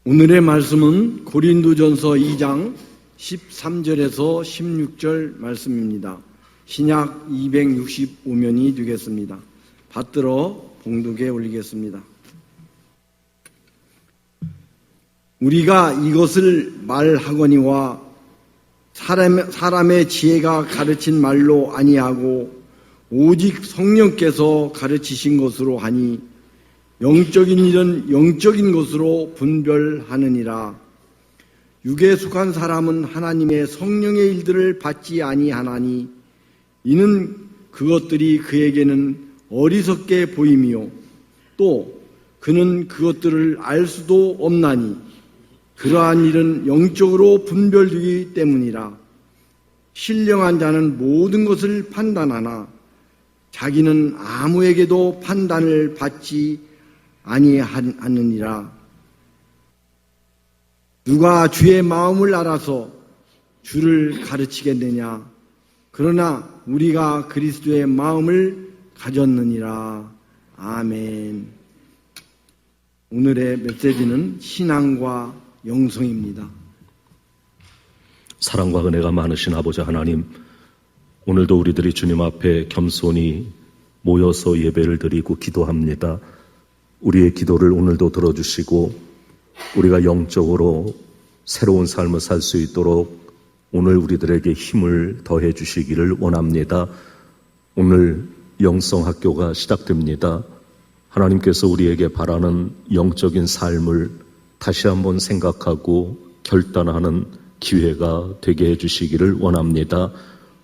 오늘의 말씀은 고린도전서 2장 13절에서 16절 말씀입니다. 신약 265면이 되겠습니다. 받들어 봉독에 올리겠습니다. 우리가 이것을 말하거니와 사람의 지혜가 가르친 말로 아니하고 오직 성령께서 가르치신 것으로 하니 영적인 일은 영적인 것으로 분별하느니라. 육에 속한 사람은 하나님의 성령의 일들을 받지 아니하나니 이는 그것들이 그에게는 어리석게 보임이요 또 그는 그것들을 알 수도 없나니 그러한 일은 영적으로 분별되기 때문이라. 신령한 자는 모든 것을 판단하나 자기는 아무에게도 판단을 받지 아니하느니라. 누가 주의 마음을 알아서 주를 가르치겠느냐? 그러나 우리가 그리스도의 마음을 가졌느니라. 아멘. 오늘의 메시지는 신앙과 영성입니다. 사랑과 은혜가 많으신 아버지 하나님, 오늘도 우리들이 주님 앞에 겸손히 모여서 예배를 드리고 기도합니다. 우리의 기도를 오늘도 들어주시고 우리가 영적으로 새로운 삶을 살 수 있도록 오늘 우리들에게 힘을 더해 주시기를 원합니다. 오늘 영성학교가 시작됩니다. 하나님께서 우리에게 바라는 영적인 삶을 다시 한번 생각하고 결단하는 기회가 되게 해주시기를 원합니다.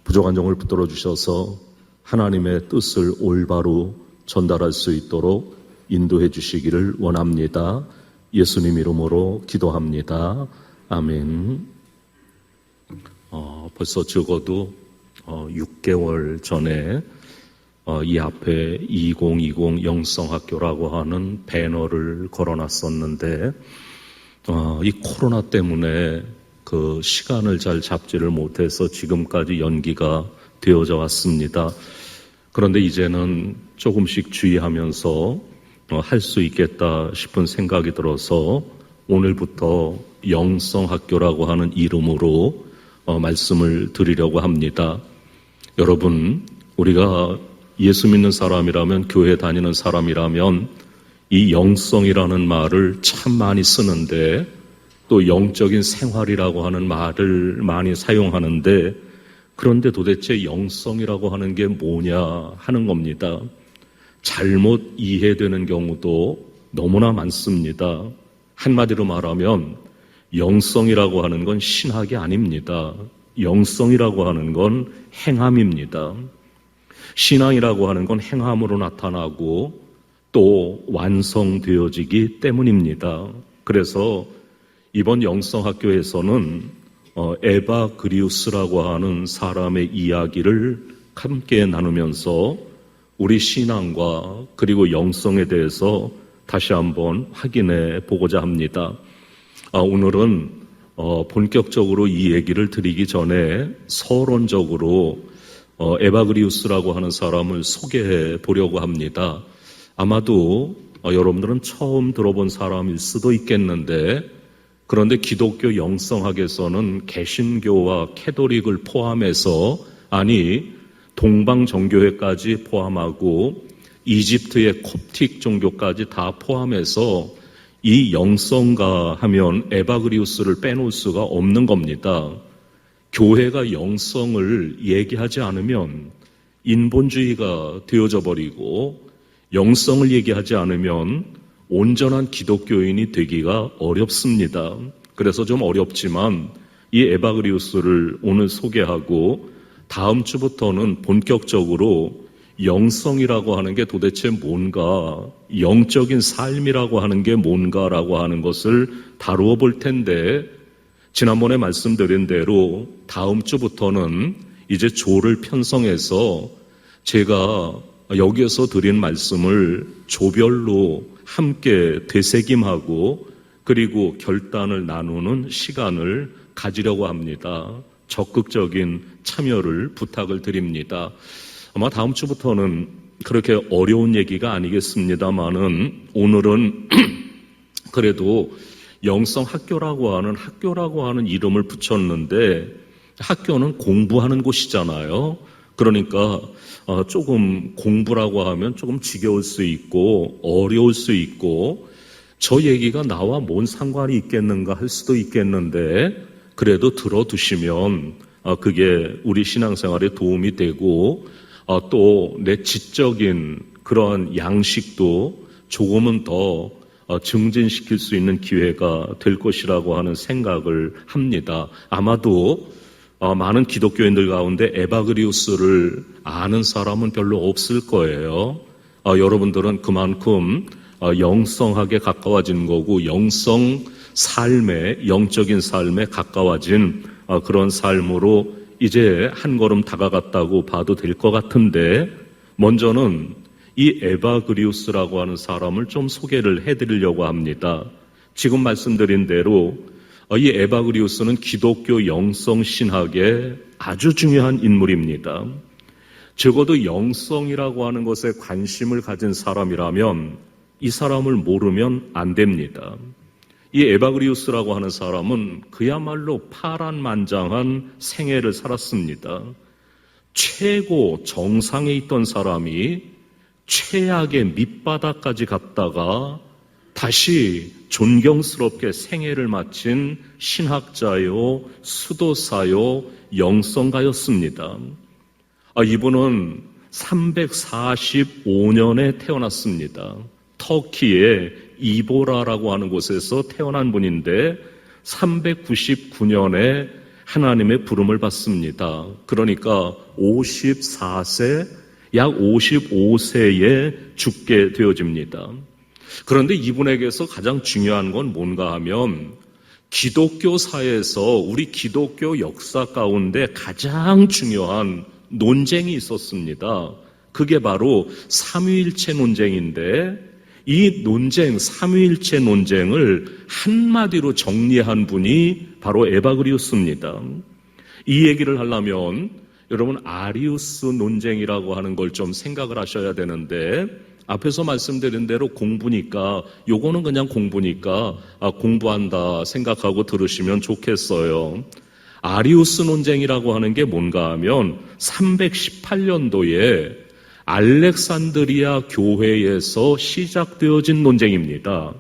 부족한 점을 붙들어 주셔서 하나님의 뜻을 올바로 전달할 수 있도록 인도해 주시기를 원합니다. 예수님 이름으로 기도합니다. 아멘. 벌써 적어도 6개월 전에 이 앞에 2020 영성학교라고 하는 배너를 걸어놨었는데 이 코로나 때문에 그 시간을 잘 잡지를 못해서 지금까지 연기가 되어져 왔습니다. 그런데 이제는 조금씩 주의하면서 할 수 있겠다 싶은 생각이 들어서 오늘부터 영성학교라고 하는 이름으로 말씀을 드리려고 합니다. 여러분, 우리가 예수 믿는 사람이라면, 교회 다니는 사람이라면 이 영성이라는 말을 참 많이 쓰는데 또 영적인 생활이라고 하는 말을 많이 사용하는데, 그런데 도대체 영성이라고 하는 게 뭐냐 하는 겁니다. 잘못 이해되는 경우도 너무나 많습니다. 한마디로 말하면 영성이라고 하는 건 신학이 아닙니다. 영성이라고 하는 건 행함입니다. 신앙이라고 하는 건 행함으로 나타나고 또 완성되어지기 때문입니다. 그래서 이번 영성학교에서는 에바그리우스라고 하는 사람의 이야기를 함께 나누면서 우리 신앙과 그리고 영성에 대해서 다시 한번 확인해 보고자 합니다. 오늘은 본격적으로 이 얘기를 드리기 전에 서론적으로 에바그리우스라고 하는 사람을 소개해 보려고 합니다. 아마도 여러분들은 처음 들어본 사람일 수도 있겠는데, 그런데 기독교 영성학에서는 개신교와 캐톨릭을 포함해서, 아니 동방 정교회까지 포함하고 이집트의 콥틱 종교까지 다 포함해서 이 영성가 하면 에바그리우스를 빼놓을 수가 없는 겁니다. 교회가 영성을 얘기하지 않으면 인본주의가 되어져 버리고, 영성을 얘기하지 않으면 온전한 기독교인이 되기가 어렵습니다. 그래서 좀 어렵지만 이 에바그리우스를 오늘 소개하고 다음 주부터는 본격적으로 영성이라고 하는 게 도대체 뭔가, 영적인 삶이라고 하는 게 뭔가라고 하는 것을 다루어 볼 텐데, 지난번에 말씀드린 대로 다음 주부터는 이제 조를 편성해서 제가 여기에서 드린 말씀을 조별로 함께 되새김하고 그리고 결단을 나누는 시간을 가지려고 합니다. 적극적인 참여를 부탁을 드립니다. 아마 다음 주부터는 그렇게 어려운 얘기가 아니겠습니다만은 오늘은 그래도 영성학교라고 하는 이름을 붙였는데 학교는 공부하는 곳이잖아요. 그러니까 조금 공부라고 하면 조금 지겨울 수 있고 어려울 수 있고 저 얘기가 나와 뭔 상관이 있겠는가 할 수도 있겠는데 그래도 들어두시면 그게 우리 신앙생활에 도움이 되고 또 내 지적인 그런 양식도 조금은 더 증진시킬 수 있는 기회가 될 것이라고 하는 생각을 합니다. 아마도 많은 기독교인들 가운데 에바그리우스를 아는 사람은 별로 없을 거예요. 여러분들은 그만큼 영성하게 가까워진 거고 영성 삶에 영적인 삶에 가까워진 그런 삶으로 이제 한 걸음 다가갔다고 봐도 될 것 같은데 먼저는 이 에바그리우스라고 하는 사람을 좀 소개를 해드리려고 합니다. 지금 말씀드린 대로 이 에바그리우스는 기독교 영성 신학의 아주 중요한 인물입니다. 적어도 영성이라고 하는 것에 관심을 가진 사람이라면 이 사람을 모르면 안 됩니다. 이 에바그리우스라고 하는 사람은 그야말로 파란만장한 생애를 살았습니다. 최고 정상에 있던 사람이 최악의 밑바닥까지 갔다가 다시 존경스럽게 생애를 마친 신학자요, 수도사요, 영성가였습니다. 이분은 345년에 태어났습니다. 터키의 이보라라고 하는 곳에서 태어난 분인데 399년에 하나님의 부름을 받습니다. 그러니까 54세, 약 55세에 죽게 되어집니다. 그런데 이분에게서 가장 중요한 건 뭔가 하면 기독교사에서 우리 기독교 역사 가운데 가장 중요한 논쟁이 있었습니다. 그게 바로 삼위일체 논쟁인데 이 논쟁, 삼위일체 논쟁을 한마디로 정리한 분이 바로 에바그리우스입니다. 이 얘기를 하려면 여러분 아리우스 논쟁이라고 하는 걸 좀 생각을 하셔야 되는데 앞에서 말씀드린 대로 공부니까 요거는 그냥 공부니까 공부한다 생각하고 들으시면 좋겠어요. 아리우스 논쟁이라고 하는 게 뭔가 하면 318년도에 알렉산드리아 교회에서 시작되어진 논쟁입니다.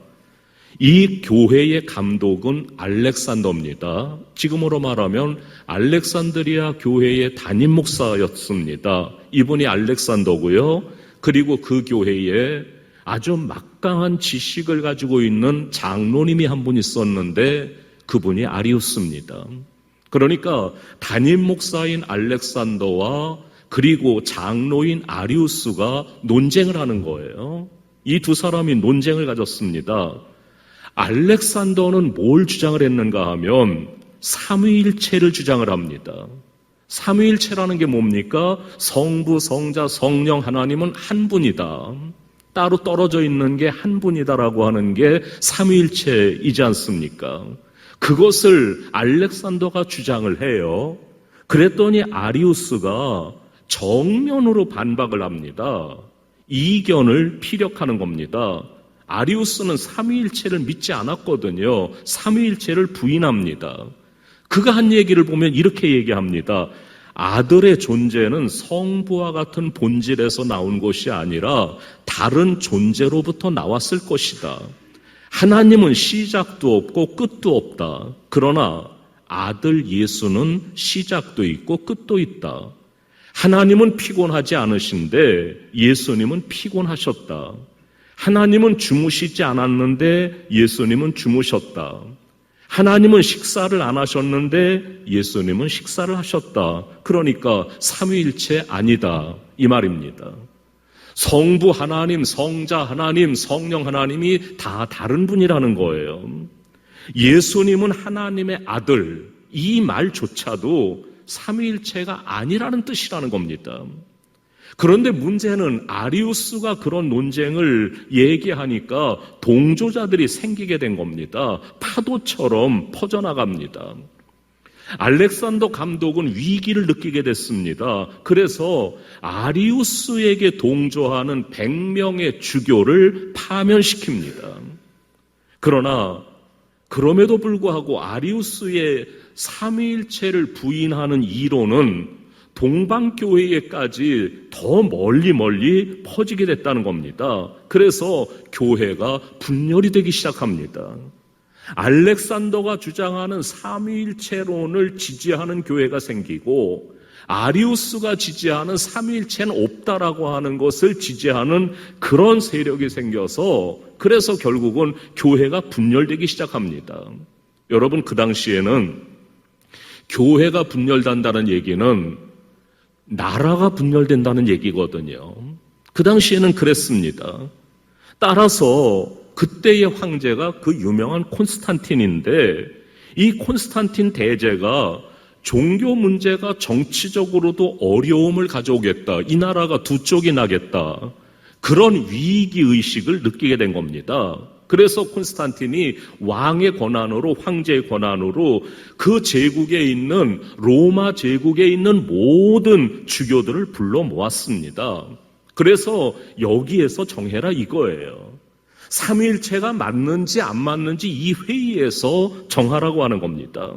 이 교회의 감독은 알렉산더입니다. 지금으로 말하면 알렉산드리아 교회의 담임 목사였습니다. 이분이 알렉산더고요. 그리고 그 교회에 아주 막강한 지식을 가지고 있는 장로님이 한 분 있었는데 그분이 아리우스입니다. 그러니까 담임 목사인 알렉산더와 그리고 장로인 아리우스가 논쟁을 하는 거예요. 이 두 사람이 논쟁을 가졌습니다. 알렉산더는 뭘 주장을 했는가 하면 삼위일체를 주장을 합니다. 삼위일체라는 게 뭡니까? 성부, 성자, 성령 하나님은 한 분이다. 따로 떨어져 있는 게 한 분이다라고 하는 게 삼위일체이지 않습니까? 그것을 알렉산더가 주장을 해요. 그랬더니 아리우스가 정면으로 반박을 합니다. 이견을 피력하는 겁니다. 아리우스는 삼위일체를 믿지 않았거든요. 삼위일체를 부인합니다. 그가 한 얘기를 보면 이렇게 얘기합니다. 아들의 존재는 성부와 같은 본질에서 나온 것이 아니라 다른 존재로부터 나왔을 것이다. 하나님은 시작도 없고 끝도 없다. 그러나 아들 예수는 시작도 있고 끝도 있다. 하나님은 피곤하지 않으신데 예수님은 피곤하셨다. 하나님은 주무시지 않았는데 예수님은 주무셨다. 하나님은 식사를 안 하셨는데 예수님은 식사를 하셨다. 그러니까 삼위일체 아니다 이 말입니다. 성부 하나님, 성자 하나님, 성령 하나님이 다 다른 분이라는 거예요. 예수님은 하나님의 아들, 이 말조차도 삼위일체가 아니라는 뜻이라는 겁니다. 그런데 문제는 아리우스가 그런 논쟁을 얘기하니까 동조자들이 생기게 된 겁니다. 파도처럼 퍼져나갑니다. 알렉산더 감독은 위기를 느끼게 됐습니다. 그래서 아리우스에게 동조하는 100명의 주교를 파면시킵니다. 그러나 그럼에도 불구하고 아리우스의 삼위일체를 부인하는 이론은 동방교회에까지 더 멀리 퍼지게 됐다는 겁니다. 그래서 교회가 분열이 되기 시작합니다. 알렉산더가 주장하는 삼위일체론을 지지하는 교회가 생기고 아리우스가 지지하는 삼위일체는 없다라고 하는 것을 지지하는 그런 세력이 생겨서 그래서 결국은 교회가 분열되기 시작합니다. 여러분, 그 당시에는 교회가 분열된다는 얘기는 나라가 분열된다는 얘기거든요. 그 당시에는 그랬습니다. 따라서 그때의 황제가 그 유명한 콘스탄틴인데 이 콘스탄틴 대제가 종교 문제가 정치적으로도 어려움을 가져오겠다. 이 나라가 두 쪽이 나겠다. 그런 위기의식을 느끼게 된 겁니다. 그래서 콘스탄틴이 왕의 권한으로, 황제의 권한으로 그 제국에 있는, 로마 제국에 있는 모든 주교들을 불러 모았습니다. 그래서 여기에서 정해라 이거예요. 삼위일체가 맞는지 안 맞는지 이 회의에서 정하라고 하는 겁니다.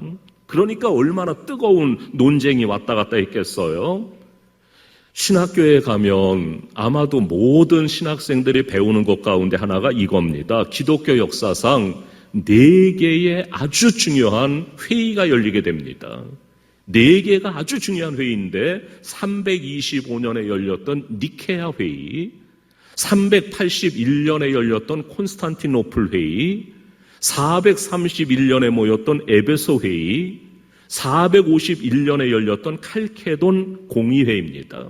그러니까 얼마나 뜨거운 논쟁이 왔다 갔다 했겠어요. 신학교에 가면 아마도 모든 신학생들이 배우는 것 가운데 하나가 이겁니다. 기독교 역사상 4개의 아주 중요한 회의가 열리게 됩니다. 4개가 아주 중요한 회의인데 325년에 열렸던 니케아 회의, 381년에 열렸던 콘스탄티노플 회의, 431년에 모였던 에베소 회의, 451년에 열렸던 칼케돈 공의회입니다.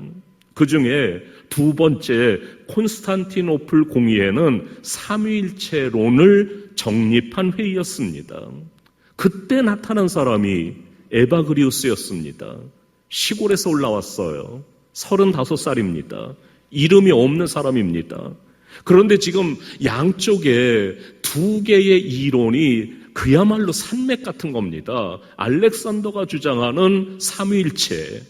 그 중에 두 번째 콘스탄티노플 공의회는 삼위일체론을 정립한 회의였습니다. 그때 나타난 사람이 에바그리우스였습니다. 시골에서 올라왔어요. 35살입니다. 이름이 없는 사람입니다. 그런데 지금 양쪽에 2개의 이론이 그야말로 산맥 같은 겁니다. 알렉산더가 주장하는 삼위일체,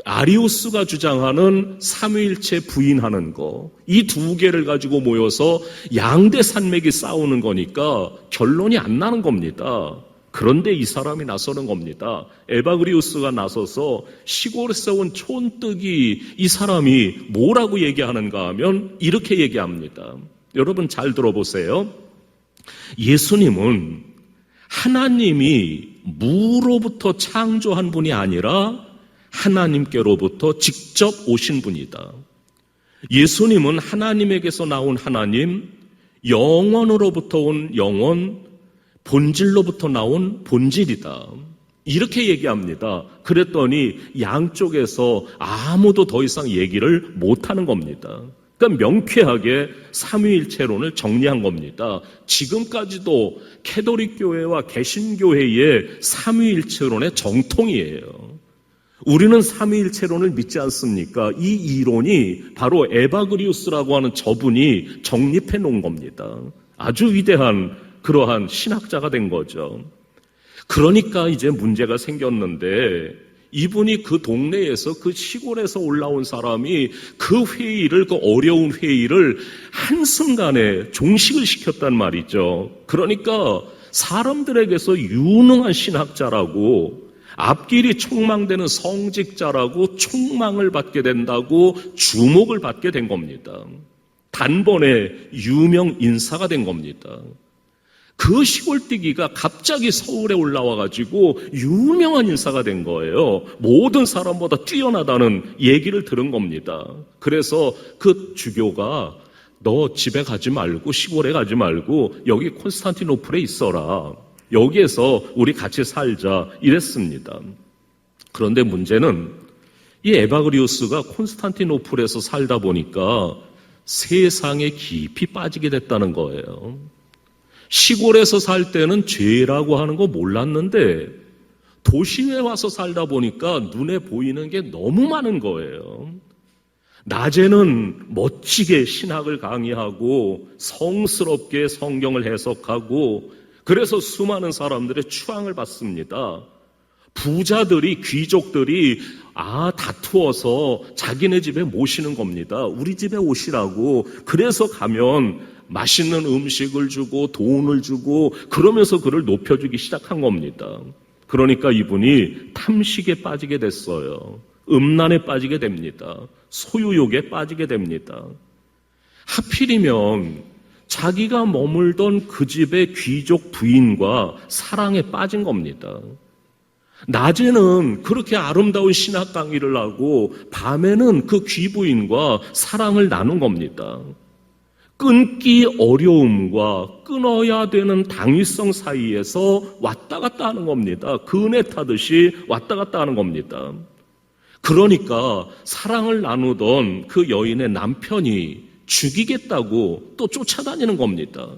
아리우스가 주장하는 삼위일체 부인하는 거, 이 2개를 가지고 모여서 양대 산맥이 싸우는 거니까 결론이 안 나는 겁니다. 그런데 이 사람이 나서는 겁니다. 에바그리우스가 나서서 시골에서 온 촌뜨기 이 사람이 뭐라고 얘기하는가 하면 이렇게 얘기합니다. 여러분 잘 들어보세요. 예수님은 하나님이 무로부터 창조한 분이 아니라 하나님께로부터 직접 오신 분이다. 예수님은 하나님에게서 나온 하나님, 영원으로부터 온 영원, 본질로부터 나온 본질이다. 이렇게 얘기합니다. 그랬더니 양쪽에서 아무도 더 이상 얘기를 못하는 겁니다. 그러니까 명쾌하게 삼위일체론을 정리한 겁니다. 지금까지도 캐톨릭 교회와 개신교회의 삼위일체론의 정통이에요. 우리는 삼위일체론을 믿지 않습니까? 이 이론이 바로 에바그리우스라고 하는 저분이 정립해 놓은 겁니다. 아주 위대한 그러한 신학자가 된 거죠. 그러니까 이제 문제가 생겼는데 이분이 그 동네에서 그 시골에서 올라온 사람이 그 회의를, 그 어려운 회의를 한순간에 종식을 시켰단 말이죠. 그러니까 사람들에게서 유능한 신학자라고, 앞길이 촉망되는 성직자라고 촉망을 받게 된다고 주목을 받게 된 겁니다. 단번에 유명 인사가 된 겁니다. 그 시골뛰기가 갑자기 서울에 올라와가지고 유명한 인사가 된 거예요. 모든 사람보다 뛰어나다는 얘기를 들은 겁니다. 그래서 그 주교가 너 집에 가지 말고 시골에 가지 말고 여기 콘스탄티노플에 있어라. 여기에서 우리 같이 살자 이랬습니다. 그런데 문제는 이 에바그리우스가 콘스탄티노플에서 살다 보니까 세상에 깊이 빠지게 됐다는 거예요. 시골에서 살 때는 죄라고 하는 거 몰랐는데 도시에 와서 살다 보니까 눈에 보이는 게 너무 많은 거예요. 낮에는 멋지게 신학을 강의하고 성스럽게 성경을 해석하고 그래서 수많은 사람들의 추앙을 받습니다. 부자들이, 귀족들이 다투어서 자기네 집에 모시는 겁니다. 우리 집에 오시라고. 그래서 가면 맛있는 음식을 주고 돈을 주고 그러면서 그를 높여주기 시작한 겁니다. 그러니까 이분이 탐식에 빠지게 됐어요. 음란에 빠지게 됩니다. 소유욕에 빠지게 됩니다. 하필이면 자기가 머물던 그 집의 귀족 부인과 사랑에 빠진 겁니다. 낮에는 그렇게 아름다운 신학 강의를 하고 밤에는 그 귀부인과 사랑을 나눈 겁니다. 끊기 어려움과 끊어야 되는 당위성 사이에서 왔다 갔다 하는 겁니다. 그네 타듯이 왔다 갔다 하는 겁니다. 그러니까 사랑을 나누던 그 여인의 남편이 죽이겠다고 또 쫓아다니는 겁니다.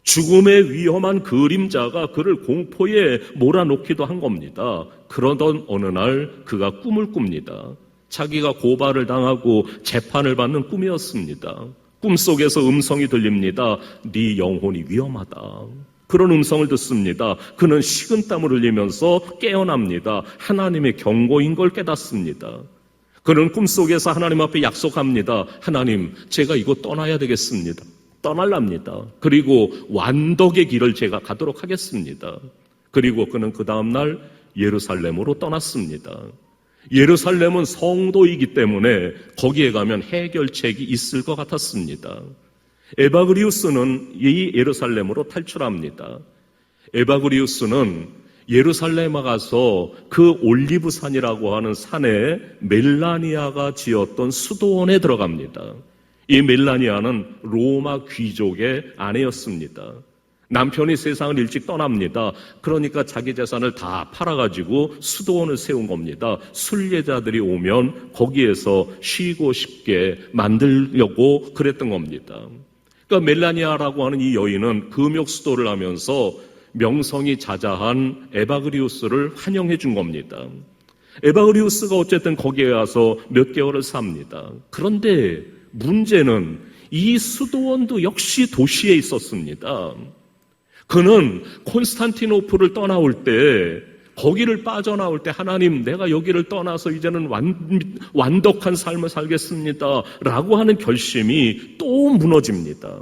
죽음의 위험한 그림자가 그를 공포에 몰아넣기도 한 겁니다. 그러던 어느 날 그가 꿈을 꿉니다. 자기가 고발을 당하고 재판을 받는 꿈이었습니다. 꿈속에서 음성이 들립니다. 네 영혼이 위험하다. 그런 음성을 듣습니다. 그는 식은땀을 흘리면서 깨어납니다. 하나님의 경고인 걸 깨닫습니다. 그는 꿈속에서 하나님 앞에 약속합니다. 하나님, 제가 이거 떠나야 되겠습니다. 떠날랍니다. 그리고 완덕의 길을 제가 가도록 하겠습니다. 그리고 그는 그 다음날 예루살렘으로 떠났습니다. 예루살렘은 성도이기 때문에 거기에 가면 해결책이 있을 것 같았습니다. 에바그리우스는 이 예루살렘으로 탈출합니다. 에바그리우스는 예루살렘에 가서 그 올리브산이라고 하는 산에 멜라니아가 지었던 수도원에 들어갑니다. 이 멜라니아는 로마 귀족의 아내였습니다. 남편이 세상을 일찍 떠납니다. 그러니까 자기 재산을 다 팔아가지고 수도원을 세운 겁니다. 순례자들이 오면 거기에서 쉬고 싶게 만들려고 그랬던 겁니다. 그러니까 멜라니아라고 하는 이 여인은 금욕 수도를 하면서 명성이 자자한 에바그리우스를 환영해 준 겁니다. 에바그리우스가 어쨌든 거기에 와서 몇 개월을 삽니다. 그런데 문제는 이 수도원도 역시 도시에 있었습니다. 그는 콘스탄티노플을 떠나올 때, 거기를 빠져나올 때 하나님, 내가 여기를 떠나서 이제는 완덕한 삶을 살겠습니다 라고 하는 결심이 또 무너집니다.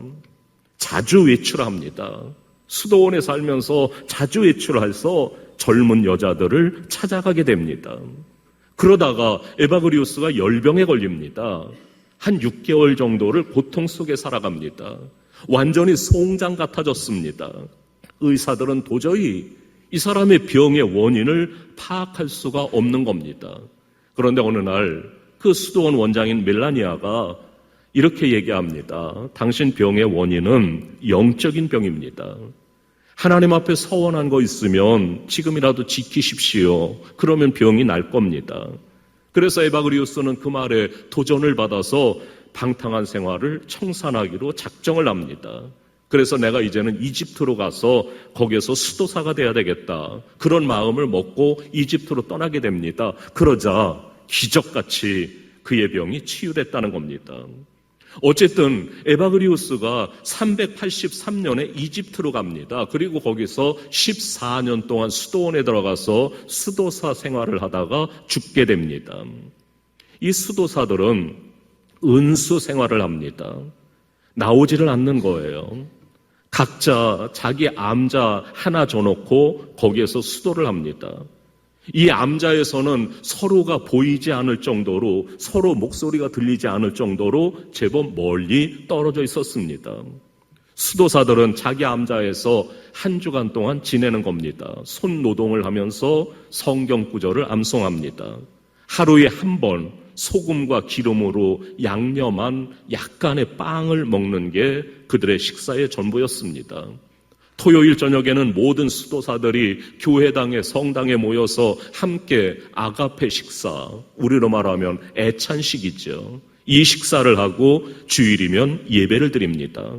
자주 외출합니다. 수도원에 살면서 자주 외출해서 젊은 여자들을 찾아가게 됩니다. 그러다가 에바그리우스가 열병에 걸립니다. 한 6개월 정도를 고통 속에 살아갑니다. 완전히 송장 같아졌습니다. 의사들은 도저히 이 사람의 병의 원인을 파악할 수가 없는 겁니다. 그런데 어느 날 그 수도원 원장인 멜라니아가 이렇게 얘기합니다. 당신 병의 원인은 영적인 병입니다. 하나님 앞에 서원한 거 있으면 지금이라도 지키십시오. 그러면 병이 날 겁니다. 그래서 에바그리우스는 그 말에 도전을 받아서 방탕한 생활을 청산하기로 작정을 합니다. 그래서 내가 이제는 이집트로 가서 거기에서 수도사가 돼야 되겠다. 그런 마음을 먹고 이집트로 떠나게 됩니다. 그러자 기적같이 그의 병이 치유됐다는 겁니다. 어쨌든 에바그리우스가 383년에 이집트로 갑니다. 그리고 거기서 14년 동안 수도원에 들어가서 수도사 생활을 하다가 죽게 됩니다. 이 수도사들은 은수 생활을 합니다. 나오지를 않는 거예요. 각자 자기 암자 하나 줘놓고 거기에서 수도를 합니다. 이 암자에서는 서로가 보이지 않을 정도로, 서로 목소리가 들리지 않을 정도로 제법 멀리 떨어져 있었습니다. 수도사들은 자기 암자에서 한 주간 동안 지내는 겁니다. 손노동을 하면서 성경 구절을 암송합니다. 하루에 한 번 소금과 기름으로 양념한 약간의 빵을 먹는 게 그들의 식사의 전부였습니다. 토요일 저녁에는 모든 수도사들이 교회당에 성당에 모여서 함께 아가페 식사, 우리로 말하면 애찬식이죠. 이 식사를 하고 주일이면 예배를 드립니다.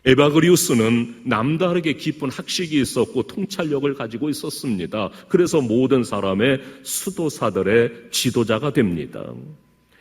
에바그리우스는 남다르게 깊은 학식이 있었고 통찰력을 가지고 있었습니다. 그래서 모든 사람의 수도사들의 지도자가 됩니다.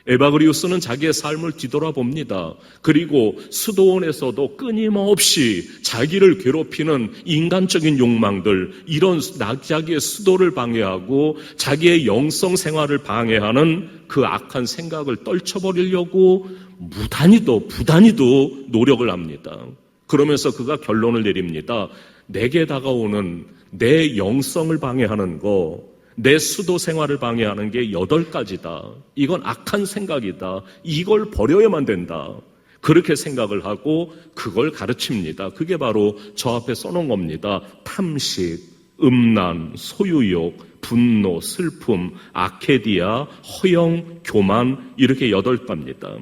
에바그리우스는 자기의 삶을 뒤돌아봅니다. 그리고 수도원에서도 끊임없이 자기를 괴롭히는 인간적인 욕망들, 이런 자기의 수도를 방해하고 자기의 영성 생활을 방해하는 그 악한 생각을 떨쳐버리려고 부단히도 노력을 합니다. 그러면서 그가 결론을 내립니다. 내게 다가오는 내 영성을 방해하는 거, 내 수도 생활을 방해하는 게 8가지다. 이건 악한 생각이다. 이걸 버려야만 된다. 그렇게 생각을 하고 그걸 가르칩니다. 그게 바로 저 앞에 써놓은 겁니다. 탐식, 음란, 소유욕, 분노, 슬픔, 아케디아, 허영, 교만, 이렇게 8가지입니다.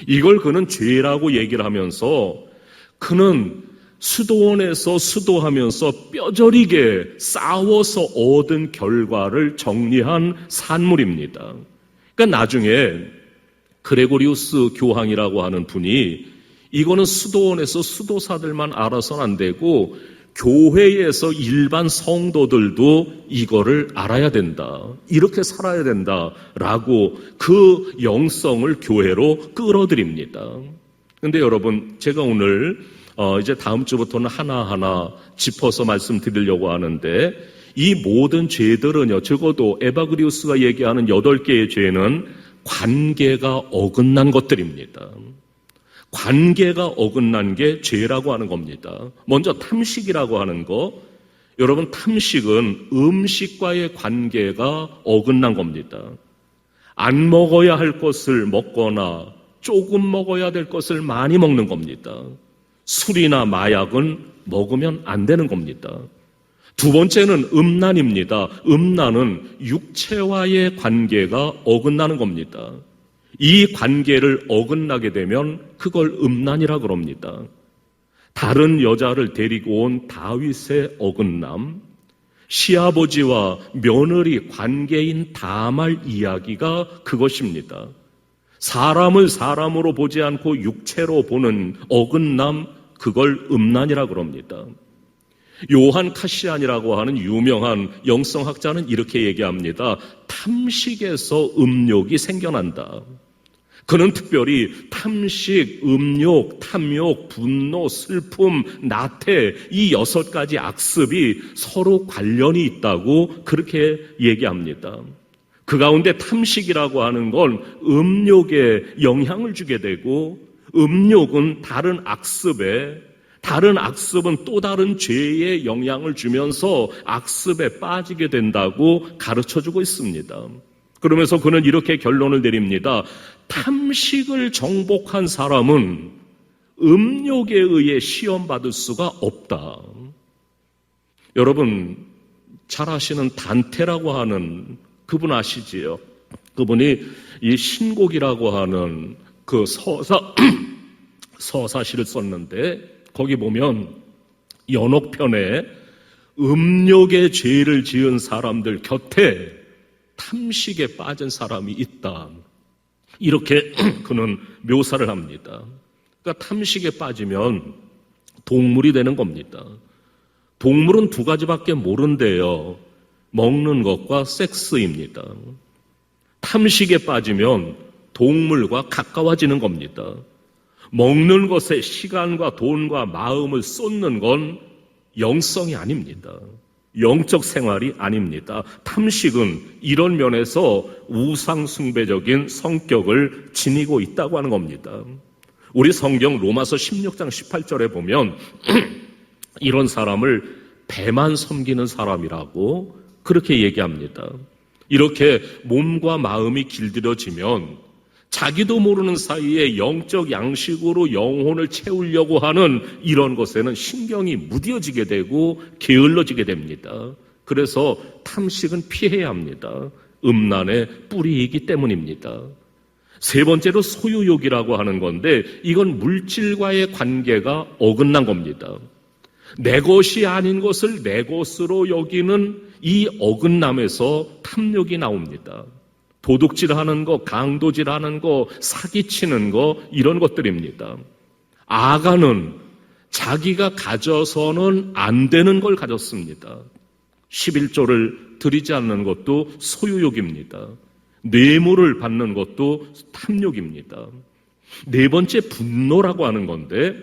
이걸 그는 죄라고 얘기를 하면서 그는 수도원에서 수도하면서 뼈저리게 싸워서 얻은 결과를 정리한 산물입니다. 그러니까 나중에 그레고리우스 교황이라고 하는 분이 이거는 수도원에서 수도사들만 알아서는 안 되고 교회에서 일반 성도들도 이거를 알아야 된다. 이렇게 살아야 된다라고 그 영성을 교회로 끌어들입니다. 근데 여러분, 제가 오늘 이제 다음 주부터는 하나하나 짚어서 말씀드리려고 하는데, 이 모든 죄들은요, 적어도 에바그리우스가 얘기하는 8개의 죄는 관계가 어긋난 것들입니다. 관계가 어긋난 게 죄라고 하는 겁니다. 먼저 탐식이라고 하는 거, 여러분, 탐식은 음식과의 관계가 어긋난 겁니다. 안 먹어야 할 것을 먹거나 조금 먹어야 될 것을 많이 먹는 겁니다. 술이나 마약은 먹으면 안 되는 겁니다. 두 번째는 음란입니다. 음란은 육체와의 관계가 어긋나는 겁니다. 이 관계를 어긋나게 되면 그걸 음란이라 그럽니다. 다른 여자를 데리고 온 다윗의 어긋남, 시아버지와 며느리 관계인 다말 이야기가 그것입니다. 사람을 사람으로 보지 않고 육체로 보는 어긋남, 그걸 음란이라 그럽니다. 요한 카시안이라고 하는 유명한 영성학자는 이렇게 얘기합니다. 탐식에서 음욕이 생겨난다. 그는 특별히 탐식, 음욕, 탐욕, 분노, 슬픔, 나태, 이 6가지 악습이 서로 관련이 있다고 그렇게 얘기합니다. 그 가운데 탐식이라고 하는 건 음욕에 영향을 주게 되고, 음욕은 다른 악습은 또 다른 죄에 영향을 주면서 악습에 빠지게 된다고 가르쳐주고 있습니다. 그러면서 그는 이렇게 결론을 내립니다. 탐식을 정복한 사람은 음욕에 의해 시험받을 수가 없다. 여러분, 잘 아시는 단테라고 하는 그분 아시지요? 그분이 이 신곡이라고 하는 그 서사시를 썼는데, 거기 보면 연옥편에 음욕의 죄를 지은 사람들 곁에 탐식에 빠진 사람이 있다. 이렇게 그는 묘사를 합니다. 그러니까 탐식에 빠지면 동물이 되는 겁니다. 동물은 2가지밖에 모른대요. 먹는 것과 섹스입니다. 탐식에 빠지면 동물과 가까워지는 겁니다. 먹는 것에 시간과 돈과 마음을 쏟는 건 영성이 아닙니다. 영적 생활이 아닙니다. 탐식은 이런 면에서 우상숭배적인 성격을 지니고 있다고 하는 겁니다. 우리 성경 로마서 16장 18절에 보면 이런 사람을 배만 섬기는 사람이라고 그렇게 얘기합니다. 이렇게 몸과 마음이 길들여지면 자기도 모르는 사이에 영적 양식으로 영혼을 채우려고 하는 이런 것에는 신경이 무뎌지게 되고 게을러지게 됩니다. 그래서 탐식은 피해야 합니다. 음란의 뿌리이기 때문입니다. 3번째로 소유욕이라고 하는 건데, 이건 물질과의 관계가 어긋난 겁니다. 내 것이 아닌 것을 내 것으로 여기는 이 어긋남에서 탐욕이 나옵니다. 도둑질하는 거, 강도질하는 거, 사기치는 거, 이런 것들입니다. 아가는 자기가 가져서는 안 되는 걸 가졌습니다. 11조를 드리지 않는 것도 소유욕입니다. 뇌물을 받는 것도 탐욕입니다. 네 번째, 분노라고 하는 건데,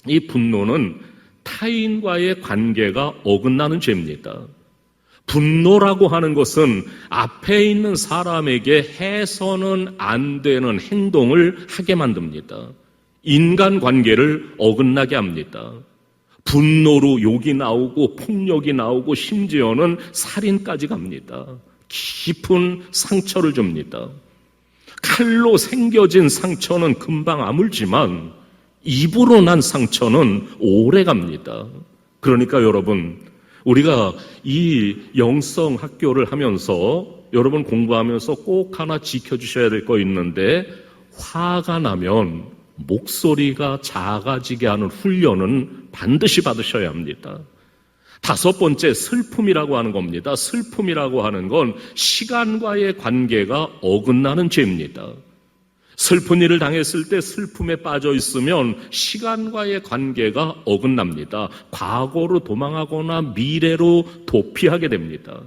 이 분노는 타인과의 관계가 어긋나는 죄입니다. 분노라고 하는 것은 앞에 있는 사람에게 해서는 안 되는 행동을 하게 만듭니다. 인간관계를 어긋나게 합니다. 분노로 욕이 나오고 폭력이 나오고 심지어는 살인까지 갑니다. 깊은 상처를 줍니다. 칼로 생겨진 상처는 금방 아물지만 입으로 난 상처는 오래 갑니다. 그러니까 여러분, 우리가 이 영성 학교를 하면서 여러분 공부하면서 꼭 하나 지켜주셔야 될 거 있는데, 화가 나면 목소리가 작아지게 하는 훈련은 반드시 받으셔야 합니다. 다섯 번째, 슬픔이라고 하는 겁니다. 슬픔이라고 하는 건 시간과의 관계가 어긋나는 죄입니다. 슬픈 일을 당했을 때 슬픔에 빠져 있으면 시간과의 관계가 어긋납니다. 과거로 도망하거나 미래로 도피하게 됩니다.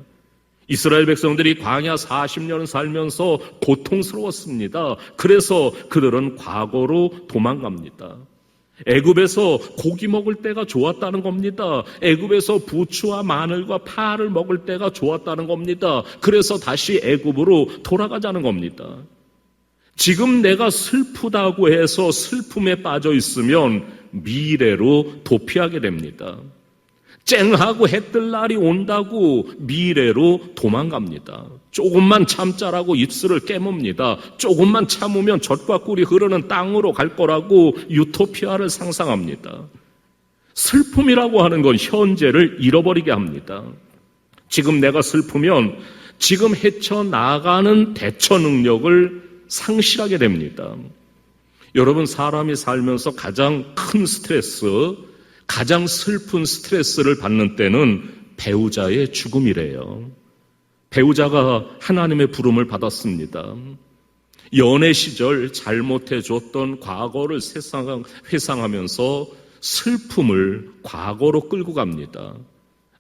이스라엘 백성들이 광야 40년 살면서 고통스러웠습니다. 그래서 그들은 과거로 도망갑니다. 애굽에서 고기 먹을 때가 좋았다는 겁니다. 애굽에서 부추와 마늘과 파를 먹을 때가 좋았다는 겁니다. 그래서 다시 애굽으로 돌아가자는 겁니다. 지금 내가 슬프다고 해서 슬픔에 빠져 있으면 미래로 도피하게 됩니다. 쨍하고 해 뜰 날이 온다고 미래로 도망갑니다. 조금만 참자라고 입술을 깨뭅니다. 조금만 참으면 젖과 꿀이 흐르는 땅으로 갈 거라고 유토피아를 상상합니다. 슬픔이라고 하는 건 현재를 잃어버리게 합니다. 지금 내가 슬프면 지금 헤쳐나가는 대처 능력을 상실하게 됩니다. 여러분, 사람이 살면서 가장 큰 스트레스, 가장 슬픈 스트레스를 받는 때는 배우자의 죽음이래요. 배우자가 하나님의 부름을 받았습니다. 연애 시절 잘못해줬던 과거를 회상하면서 슬픔을 과거로 끌고 갑니다.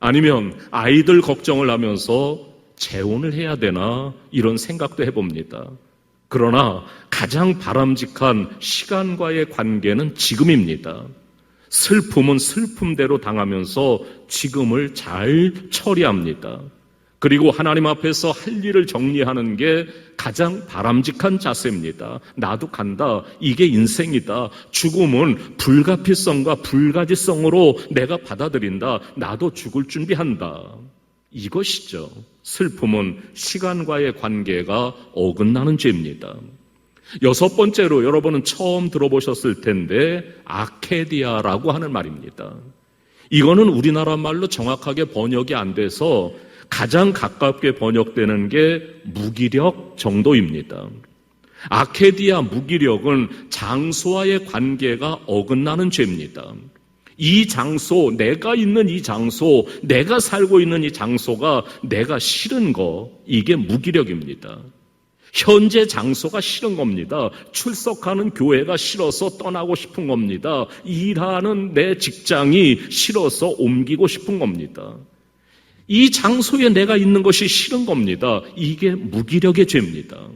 아니면 아이들 걱정을 하면서 재혼을 해야 되나 이런 생각도 해봅니다. 그러나 가장 바람직한 시간과의 관계는 지금입니다. 슬픔은 슬픔대로 당하면서 지금을 잘 처리합니다. 그리고 하나님 앞에서 할 일을 정리하는 게 가장 바람직한 자세입니다. 나도 간다. 이게 인생이다. 죽음은 불가피성과 불가지성으로 내가 받아들인다. 나도 죽을 준비한다. 이것이죠. 슬픔은 시간과의 관계가 어긋나는 죄입니다. 여섯 번째로 여러분은 처음 들어보셨을 텐데 아케디아라고 하는 말입니다. 이거는 우리나라 말로 정확하게 번역이 안 돼서 가장 가깝게 번역되는 게 무기력 정도입니다. 아케디아 무기력은 장소와의 관계가 어긋나는 죄입니다. 이 장소, 내가 있는 이 장소, 내가 살고 있는 이 장소가 내가 싫은 거, 이게 무기력입니다. 현재 장소가 싫은 겁니다. 출석하는 교회가 싫어서 떠나고 싶은 겁니다. 일하는 내 직장이 싫어서 옮기고 싶은 겁니다. 이 장소에 내가 있는 것이 싫은 겁니다. 이게 무기력의 죄입니다.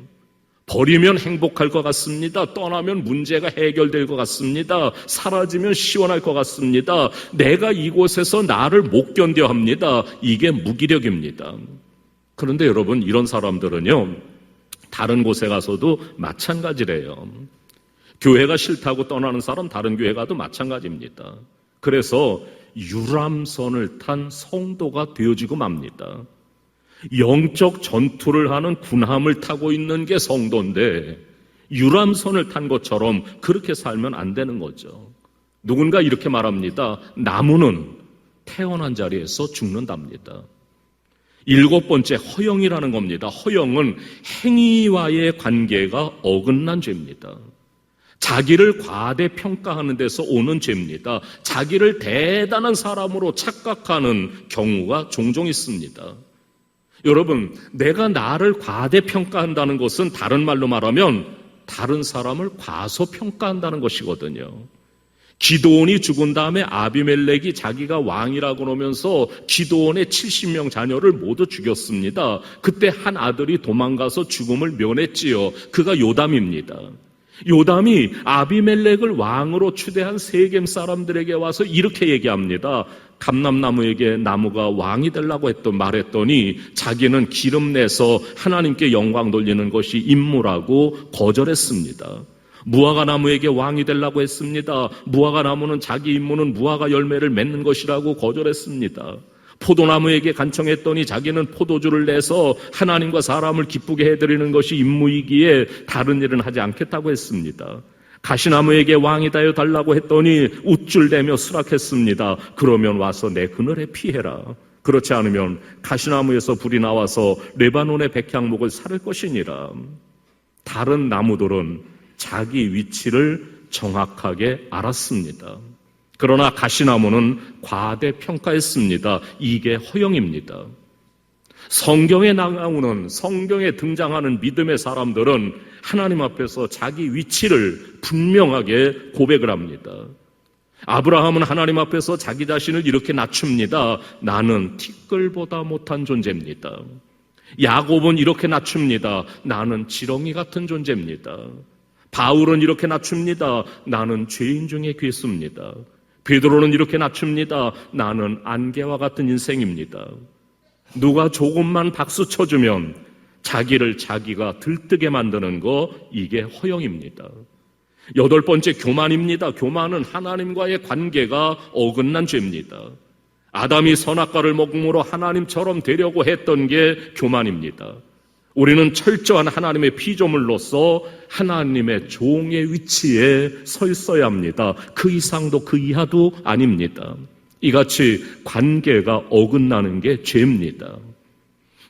버리면 행복할 것 같습니다. 떠나면 문제가 해결될 것 같습니다. 사라지면 시원할 것 같습니다. 내가 이곳에서 나를 못 견뎌 합니다. 이게 무기력입니다. 그런데 여러분, 이런 사람들은요, 다른 곳에 가서도 마찬가지래요. 교회가 싫다고 떠나는 사람 다른 교회 가도 마찬가지입니다. 그래서 유람선을 탄 성도가 되어지고 맙니다. 영적 전투를 하는 군함을 타고 있는 게 성도인데 유람선을 탄 것처럼 그렇게 살면 안 되는 거죠. 누군가 이렇게 말합니다. 나무는 태어난 자리에서 죽는답니다. 일곱 번째, 허영이라는 겁니다. 허영은 행위와의 관계가 어긋난 죄입니다. 자기를 과대평가하는 데서 오는 죄입니다. 자기를 대단한 사람으로 착각하는 경우가 종종 있습니다. 여러분, 내가 나를 과대평가한다는 것은 다른 말로 말하면 다른 사람을 과소평가한다는 것이거든요. 기드온이 죽은 다음에 아비멜렉이 자기가 왕이라고 그러면서 기드온의 70명 자녀를 모두 죽였습니다. 그때 한 아들이 도망가서 죽음을 면했지요. 그가 요담입니다. 요담이 아비멜렉을 왕으로 추대한 세겜 사람들에게 와서 이렇게 얘기합니다. 감람나무에게 나무가 왕이 되려고 말했더니 자기는 기름 내서 하나님께 영광 돌리는 것이 임무라고 거절했습니다. 무화과 나무에게 왕이 되려고 했습니다. 무화과 나무는 자기 임무는 무화과 열매를 맺는 것이라고 거절했습니다. 포도나무에게 간청했더니 자기는 포도주를 내서 하나님과 사람을 기쁘게 해드리는 것이 임무이기에 다른 일은 하지 않겠다고 했습니다. 가시나무에게 왕이 되어 달라고 했더니 우쭐대며 수락했습니다. 그러면 와서 내 그늘에 피해라. 그렇지 않으면 가시나무에서 불이 나와서 레바논의 백향목을 살을 것이니라. 다른 나무들은 자기 위치를 정확하게 알았습니다. 그러나 가시나무는 과대평가했습니다. 이게 허영입니다. 성경에 나오는, 성경에 등장하는 믿음의 사람들은 하나님 앞에서 자기 위치를 분명하게 고백을 합니다. 아브라함은 하나님 앞에서 자기 자신을 이렇게 낮춥니다. 나는 티끌보다 못한 존재입니다. 야곱은 이렇게 낮춥니다. 나는 지렁이 같은 존재입니다. 바울은 이렇게 낮춥니다. 나는 죄인 중에 괴수입니다. 베드로는 이렇게 낮춥니다. 나는 안개와 같은 인생입니다. 누가 조금만 박수 쳐주면 자기를 자기가 들뜨게 만드는 거, 이게 허영입니다. 8번째, 교만입니다. 교만은 하나님과의 관계가 어긋난 죄입니다. 아담이 선악과를 먹음으로 하나님처럼 되려고 했던 게 교만입니다. 우리는 철저한 하나님의 피조물로서 하나님의 종의 위치에 서 있어야 합니다. 그 이상도 그 이하도 아닙니다. 이같이 관계가 어긋나는 게 죄입니다.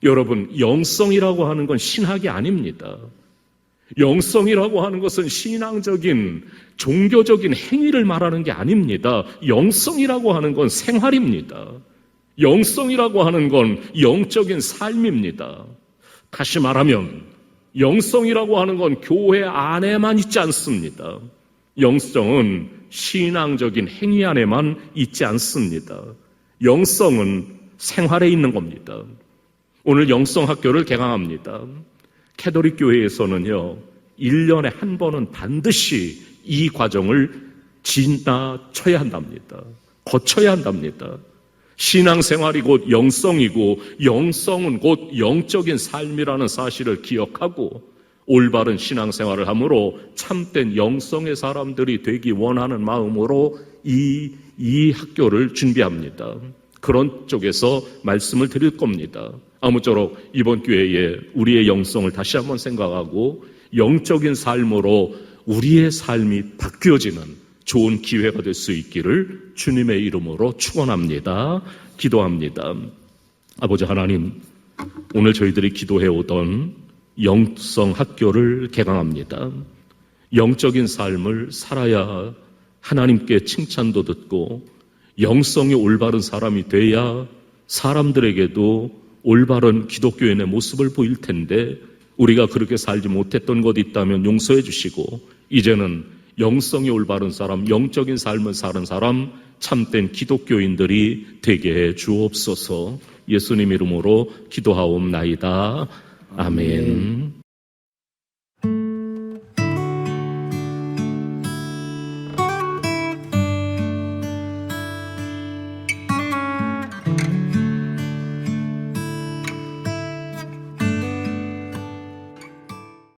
여러분, 영성이라고 하는 건 신학이 아닙니다. 영성이라고 하는 것은 신앙적인, 종교적인 행위를 말하는 게 아닙니다. 영성이라고 하는 건 생활입니다. 영성이라고 하는 건 영적인 삶입니다. 다시 말하면 영성이라고 하는 건 교회 안에만 있지 않습니다. 영성은 신앙적인 행위 안에만 있지 않습니다. 영성은 생활에 있는 겁니다. 오늘 영성학교를 개강합니다. 캐톨릭 교회에서는요, 1년에 한 번은 반드시 이 과정을 지나쳐야 한답니다. 거쳐야 한답니다. 신앙생활이 곧 영성이고 영성은 곧 영적인 삶이라는 사실을 기억하고 올바른 신앙생활을 함으로 참된 영성의 사람들이 되기 원하는 마음으로 이 학교를 준비합니다. 그런 쪽에서 말씀을 드릴 겁니다. 아무쪼록 이번 기회에 우리의 영성을 다시 한번 생각하고 영적인 삶으로 우리의 삶이 바뀌어지는 좋은 기회가 될 수 있기를 주님의 이름으로 축원합니다. 기도합니다. 아버지 하나님, 오늘 저희들이 기도해오던 영성학교를 개강합니다. 영적인 삶을 살아야 하나님께 칭찬도 듣고 영성이 올바른 사람이 돼야 사람들에게도 올바른 기독교인의 모습을 보일 텐데 우리가 그렇게 살지 못했던 것 있다면 용서해 주시고 이제는 영성이 올바른 사람, 영적인 삶을 사는 사람, 참된 기독교인들이 되게 해 주옵소서. 예수님 이름으로 기도하옵나이다. 아멘.